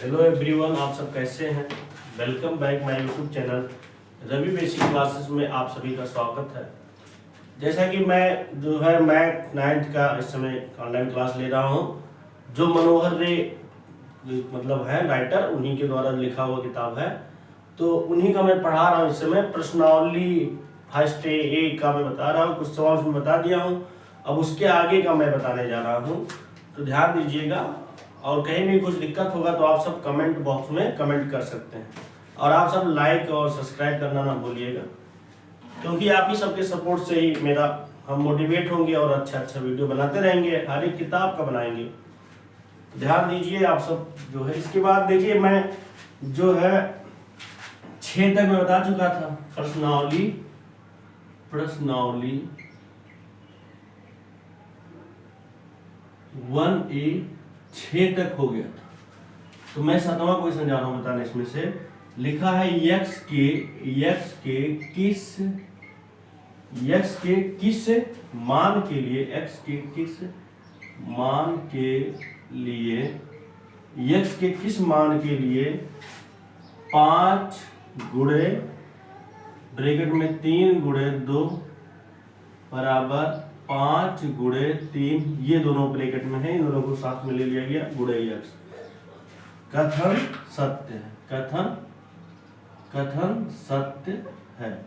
Hello everyone, आप सब कैसे हैं। Welcome back my YouTube channel Ravi basic classes में आप सभी का स्वागत है। जैसा कि मैं जो है मैथ 9th का इस समय ऑनलाइन क्लास ले रहा हूं, जो मनोहर रे मतलब है राइटर, उन्हीं के द्वारा लिखा हुआ किताब है, तो उन्हीं का मैं पढ़ा रहा हूँ इस समय। प्रश्नावली फर्स्ट ए का मैं बता रहा हूँ, कुछ सवाल उसमें बता दिया हूँ, अब उसके आगे का मैं बताने जा रहा हूँ, तो ध्यान दीजिएगा। और कहीं भी कुछ दिक्कत होगा तो आप सब कमेंट बॉक्स में कमेंट कर सकते हैं, और आप सब लाइक और सब्सक्राइब करना ना भूलिएगा, क्योंकि आप ही सबके सपोर्ट से ही हम मोटिवेट होंगे और अच्छा वीडियो बनाते रहेंगे, हर एक किताब का बनाएंगे। ध्यान दीजिए आप सब जो है। इसके बाद देखिए, मैं जो है 6 तक मैं बता चुका था। प्रश्नावली 1A 6 तक हो गया था, तो मैं 7वां क्वेश्चन जा रहा हूं बताने। इसमें से लिखा है यक्स के किस मान के लिए, x के किस मान के लिए, x के किस मान के लिए 5 गुणे ब्रैकेट में 3 गुणे 2 बराबर 5 गुणे 3, ये दोनों ब्रैकेट में है, इन दोनों को साथ में ले लिया गया, गुणे x कथन सत्य है। कथन सत्य है।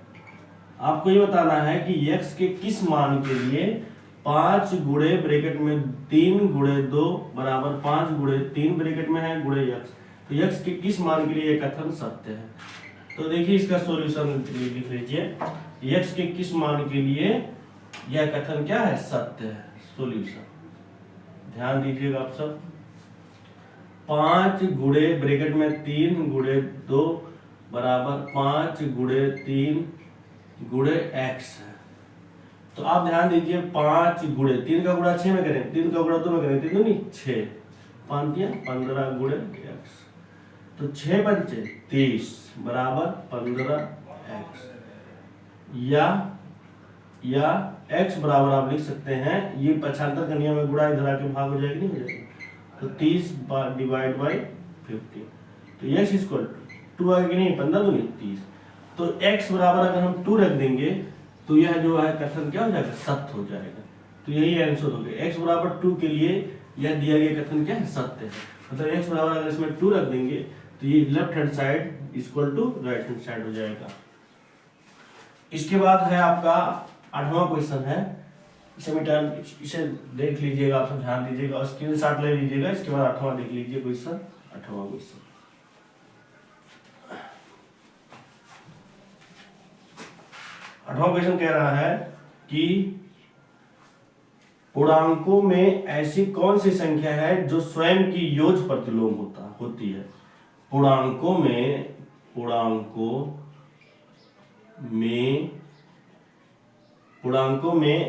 आपको ये बताना है कि x के किस मान के लिए 5 गुणे ब्रैकेट में 3 गुणे 2 बराबर 5 गुणे 3 ब्रैकेट में है गुणे x, तो x के किस मान के लिए कथन सत्य है। तो देखिए इसका सॉल्यूशन लिख लीजिए। x के किस मान के लिए यह कथन क्या है, सत्य है। सॉल्यूशन ध्यान दीजिएगा आप सब। 5 गुणे ब्रैकेट में 3 गुणे 2 बराबर 5 गुणे 3 गुणे x है। तो आप ध्यान दीजिए, 5 गुणे 3 का गुणा 6 में करें, 3 का गुणा 2 में करें, 3 नहीं 6, 5 15 गुणे x, तो 6 पंचे 30 बराबर 15x, या x बराबर आप लिख सकते हैं, ये पक्षांतर का नियम में गुणा इधर आके भाग हो जाएगी, नहीं हो जाएगी, तो 30 डिवाइड बाई 50, तो x इक्वल 2 आगे नहीं, 15 दूनी 30, तो x बराबर अगर हम 2 रख देंगे तो यह जो है कथन क्या हो जाएगा, सत्य हो जाएगा। तो यही आंसर हो गया। x बराबर 2 के लिए यह दिया गया कथन क्या है, सत्य है। मतलब x बराबर अगर इसमें 2 रख देंगे तो ये left hand side equal to right hand side हो जाएगा। इसके बाद है आपका 8वां क्वेश्चन है, इसे देख लीजिएगा, आप सब ध्यान दीजिएगा और स्क्रीनशॉट ले लीजिएगा। इसके बाद 8वां देख लीजिए क्वेश्चन। 8वां क्वेश्चन, कह रहा है कि पूर्णांकों में ऐसी कौन सी संख्या है जो स्वयं की योज्य प्रतिलोम होती है। पूर्णांकों में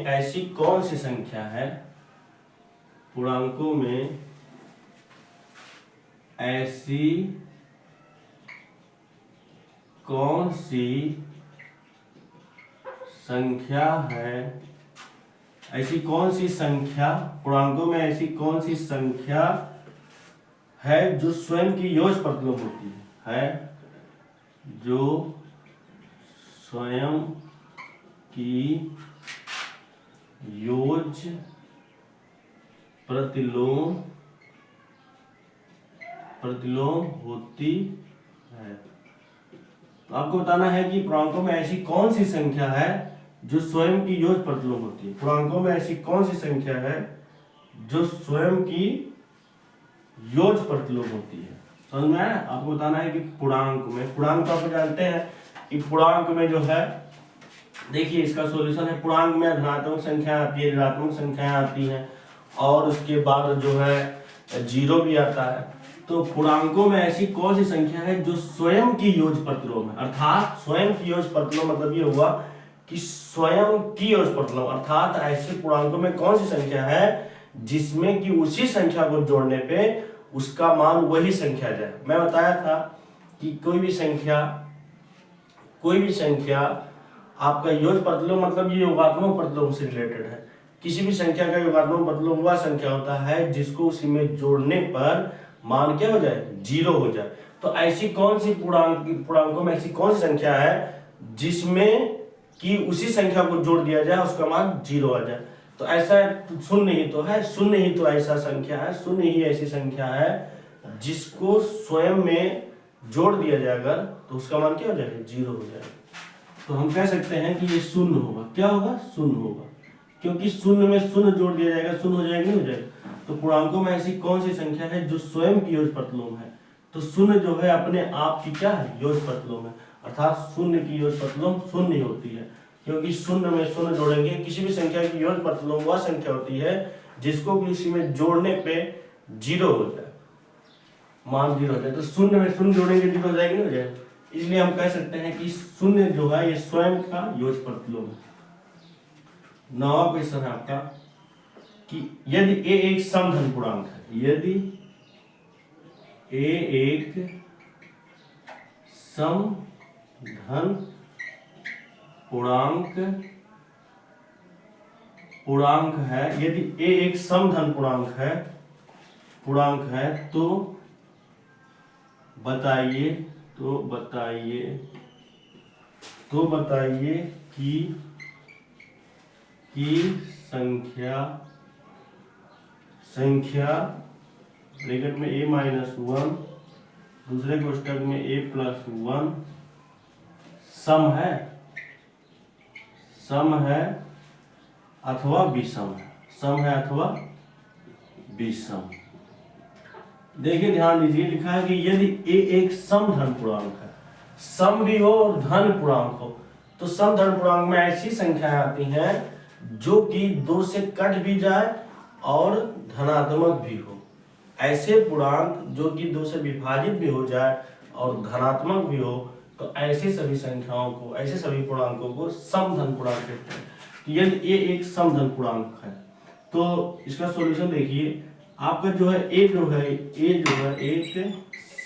ऐसी कौन सी संख्या है, पूर्णांकों में ऐसी कौन सी संख्या है, पूर्णांकों में ऐसी कौन सी संख्या है जो स्वयं की योज्य प्रतिलोम होती है, जो स्वयं की योज्य प्रतिलोम होती है। तो आपको बताना है कि पूर्णांकों में ऐसी कौन सी संख्या है जो स्वयं की योज्य प्रतिलोम होती है। पूर्णांकों में ऐसी कौन सी संख्या है जो स्वयं की योज्य प्रतिलोम होती है। समझ में आया? आपको बताना है कि पूर्णांक आप जानते हैं कि पूर्णांक में जो है, देखिए इसका सॉल्यूशन है। पूर्णांक में धनात्मक संख्या आती है, ऋणात्मक संख्याएं आती हैं, और उसके बाद जो है जीरो भी आता है। तो पूर्णांकों में ऐसी कौन सी संख्या है जो स्वयं की योज्य प्रतिलोम है, अर्थात स्वयं की योज्य प्रतिलोम मतलब ये हुआ कि स्वयं की योज्य प्रतिलोम, अर्थात ऐसे पूर्णांकों में कौन सी संख्या है जिसमें कि उसी संख्या को जोड़ने पे उसका मान वही संख्या जाए। मैं बताया था कि कोई भी संख्या आपका योज्य प्रतिलोम मतलब ये योगात्मक प्रतिलोम से रिलेटेड है। किसी भी संख्या का योगात्मक प्रतिलोम वह संख्या होता है जिसको उसी में जोड़ने पर मान क्या हो जाए, 0 हो जाए। तो ऐसी कौन सी पूर्णांकों में ऐसी कौन सी संख्या है जिसमें कि उसी संख्या को जोड़ दिया जाए उसका मान 0 आ जाए? तो ऐसा शून्य ही तो है, शून्य ही तो ऐसा संख्या है, शून्य ही ऐसी संख्या है जिसको स्वयं में जोड़ दिया जाए अगर, तो उसका मान क्या हो जाएगा, 0 हो जाएगा। तो हम कह सकते हैं कि ये शून्य होगा। क्या होगा, शून्य होगा, क्योंकि शून्य में शून्य जोड़ दिया जाएगा, शून्य हो जाएगा, नहीं हो जाएगा। तो पूर्णांकों में ऐसी कौन सी संख्या है जो स्वयं की योग प्रतिलोम है? तो शून्य जो है अपने आप की क्या है, योग प्रतिलोम है, अर्थात शून्य की योग प्रतिलोम शून्य ही होती है, क्योंकि शून्य में शून्य जोड़ेंगे। किसी भी संख्या की योग प्रतिलोम वह संख्या होती है जिसको किसी में जोड़ने पे 0 हो जाए, मान 0 हो जाए। तो शून्य में शून्य जोड़ेंगे 0 हो जाएगा, नहीं हो जाएगा। इसलिए हम कह सकते हैं कि शून्य जो है ये स्वयं का योग प्रतिलोम है। 9वां क्वेश्चन है आपका कि यदि a एक समधन पूर्णांक है, यदि a एक समधन पूर्णांक है, यदि a एक समधन पूर्णांक है तो बताइए कि संख्या ब्रैकेट में a-1 दूसरे कोष्ठक में a+1 सम है अथवा विषम है, सम है अथवा विषम। देखिए ध्यान दीजिए, लिखा है कि यदि a एक समधन पूर्णांक है, सम भी हो और धन पूर्णांक हो, तो समधन पूर्णांक में ऐसी संख्याएं आती हैं जो कि 2 से कट भी जाए और धनात्मक भी हो। ऐसे पूर्णांक जो कि 2 से विभाजित भी हो जाए और धनात्मक भी हो, तो ऐसे सभी संख्याओं को, ऐसे सभी पूर्णांकों को समधन पूर्णांक कहते हैं। यदि a एक समधन पूर्णांक है तो इसका सॉल्यूशन देखिए, आपका जो है a जो है एक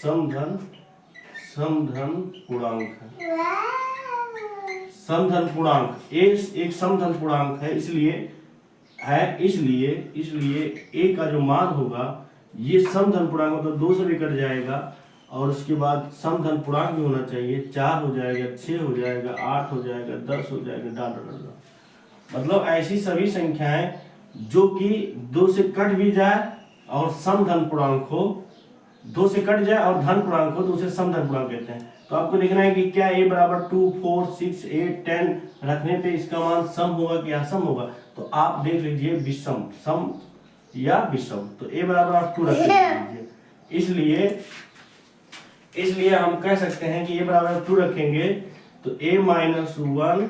समधन पूर्णांक है, समधन पूर्णांक a एक समधन पूर्णांक है, इसलिए a का जो मान होगा ये समधन पूर्णांक मतलब 2 से भी कट जाएगा और उसके बाद समधन पूर्णांक भी होना चाहिए। 4 हो जाएगा, 6 हो जाएगा, 8 हो जाएगा, 10 हो जाएगा, डाटा मतलब ऐसी सभी संख्याएं जो कि 2 से कट भी जाए और समधन पूर्णांक हो, 2 से कट जाए और धन पूर्णांक हो तो उसे समधन पूर्णांक कहते हैं। तो आपको देखना है कि क्या a बराबर 2, 4, 6, 8, 10 रखने पे इसका मान सम होगा कि असम होगा? तो आप देख लीजिए विषम, सम या विषम। तो a बराबर आप 2 रख लीजिए, इसलिए हम कह सकते हैं कि a बराबर 2 रखेंगे तो a-1 a+1,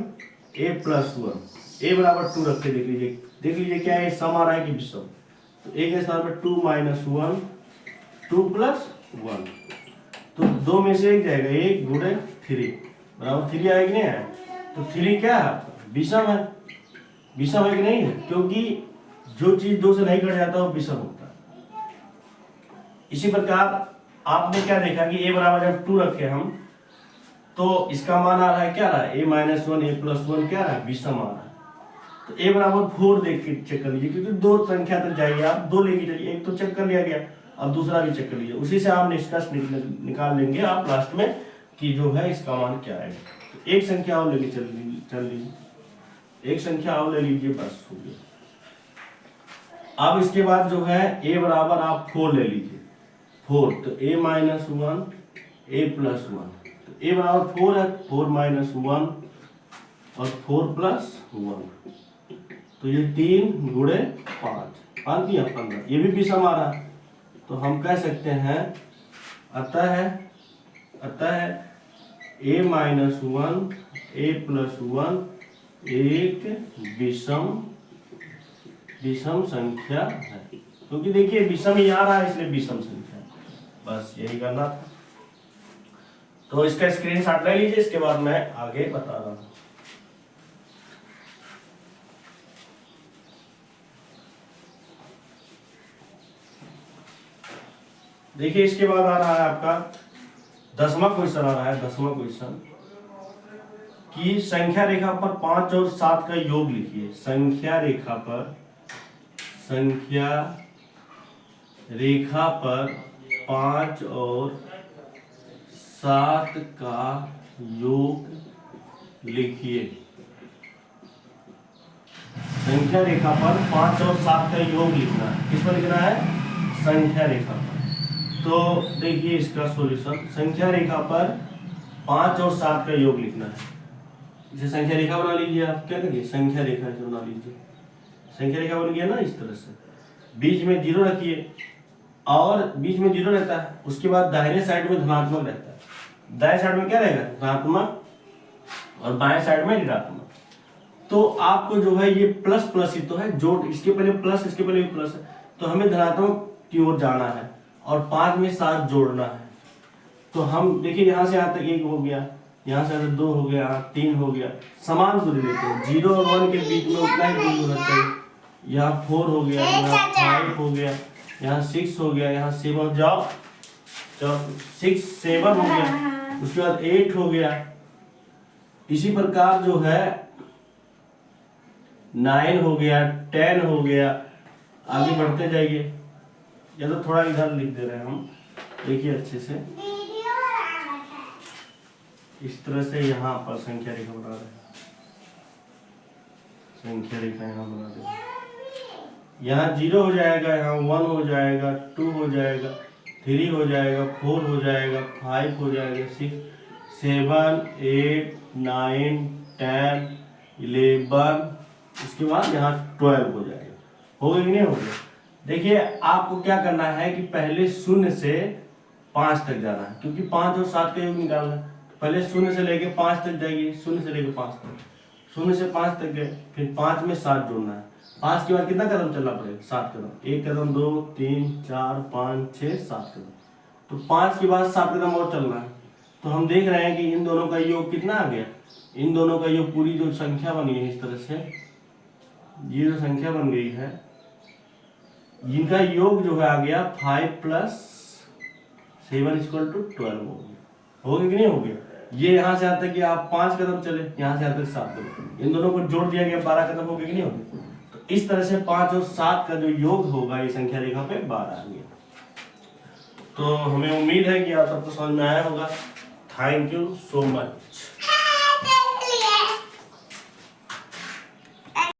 a बराबर 2 रख के देख लीजिए क्या ये सम आ रहा है कि विषम। तो a के स्थान पर 2-1 2+1, तो 2 में से एक जाएगा, 1 गुणे 3 बराबर 3 आएगा कि नहीं है? तो 3 क्या है, विषम है, विषम है कि नहीं है? क्योंकि जो चीज 2 से नहीं कट जाता वो विषम होता है। इसी प्रकार आपने क्या देखा कि a बराबर जब 2 रखे हम तो इसका मान आ रहा है, क्या आ रहा है, a-1 a+1 क्या आ रहा है, विषम आ रहा है। तो a बराबर 4 देख के चेक कर लीजिए, क्योंकि 2 संख्या तक जाइए आप, 2 लेके चलिए, एक तो चेक कर लिया गया, अब दूसरा भी चेक कर लीजिए, उसी से आप निष्कर्ष निकाल लेंगे आप लास्ट में कि जो है इसका मान क्या आएगा। तो एक संख्या और लेके चल लीजिए, एक संख्या और ले लीजिए, बस हो गया। अब इसके बाद जो है a बराबर आप 4 ले लीजिए, 4 तो a-1 a+1, तो a बराबर 4 है, 4-1 और 4+1, तो ये 3 गुणे 5 15, ये भी विषम आ रहा है। तो हम कह सकते हैं अतः a-1 a+1 एक विषम संख्या है, क्योंकि देखिए विषम ही आ रहा है इसलिए विषम संख्या है। बस यही करना था। तो इसका स्क्रीनशॉट ले लीजिए, इसके बाद मैं आगे बता रहा हूं। देखिए इसके बाद आ रहा है आपका 10वां क्वेश्चन आ रहा है, 10वां क्वेश्चन कि संख्या रेखा पर 5 और 7 का योग लिखिए। संख्या रेखा पर 5 और 7 का योग लिखिए। संख्या रेखा पर 5 और 7 का योग लिखना है। किस पर लिखना है? संख्या रेखा पर। तो देखिए इसका सॉल्यूशन, संख्या रेखा पर 5 और 7 का योग लिखना है। इसे संख्या रेखा बना लीजिए। आप क्या करिए, संख्या रेखा इसे बना लीजिए। संख्या रेखा बन गया ना इस तरह से। बीच में 0 रखिए और बीच में 0 रहता है, उसके बाद दाहिने साइड में धनात्मक रहता है। दाएं साइड में क्या रहेगा? धनात्मक, और बाएं साइड में ऋणात्मक। तो आपको जो है ये प्लस प्लस ही तो है, जोड़, इसके पहले प्लस, इसके पहले भी प्लस है, तो हमें धनात्मक की ओर जाना है और 5 में 7 जोड़ना है। तो हम देखिए यहाँ से यहाँ तक 1 हो गया, यहाँ से 2 हो गया, 3 हो गया, समान दूरी लेते हैं। 0 और 1 के बीच में उतना ही दूरी होना चाहिए। यहाँ 4 हो गया, यहाँ 5 हो गया, यहाँ 6 हो गया, यहाँ 7 जाओ, 6 7 हो गया, उसके बाद 8 हो गया। इसी प्रकार जो है 9 हो गया, 10 हो गया, आगे बढ़ते जाइए। या तो थोड़ा इधर लिख दे रहे हैं हम, देखिए अच्छे से। इस तरह से यहाँ पर संख्या रेखा बना रहे हैं, संख्या रेखा यहाँ बना दे रहे हैं। यहाँ 0 हो जाएगा, यहाँ 1 हो जाएगा, 2 हो जाएगा, 3 हो जाएगा, 4 हो जाएगा, 5 हो जाएगा, 6 7 8 9 10 11, उसके बाद यहाँ 12 हो जाएगा। हो गया कि नहीं हो गया? देखिए आपको क्या करना है कि पहले 0 से 5 तक जाना है, क्योंकि 5 और 7 का योग निकालना है। पहले 0 से लेके 5 तक जाइए, 0 से लेके 5 तक, 0 से 5 तक गए, फिर 5 में 7 जोड़ना है। 5 के बाद कितना कदम चलना पड़ेगा? 7 कदम। 1 कदम, 2 3 4 5 6 7 कदम। तो 5 के बाद 7 कदम और चलना है। तो हम देख रहे हैं कि इन दोनों का योग कितना आ गया? इन दोनों का योग, पूरी जो संख्या बनी है इस तरह से, ये जो संख्या बन गई है, इनका योग जो है आ गया 5 + 7 = 12 हो गया कि नहीं हो गया? ये यहाँ से आता है कि आप 5 कदम चले, यहाँ से आता है 7 कदम, इन दोनों को जोड़ दिया गया, 12 कदम हो गया कि नहीं हो गया? तो इस तरह से 5 और 7 का जो योग होगा ये संख्या रेखा पे 12 आ गया। तो हमें उम्मीद है कि आप सबको समझ में आया होगा। Thank you so much.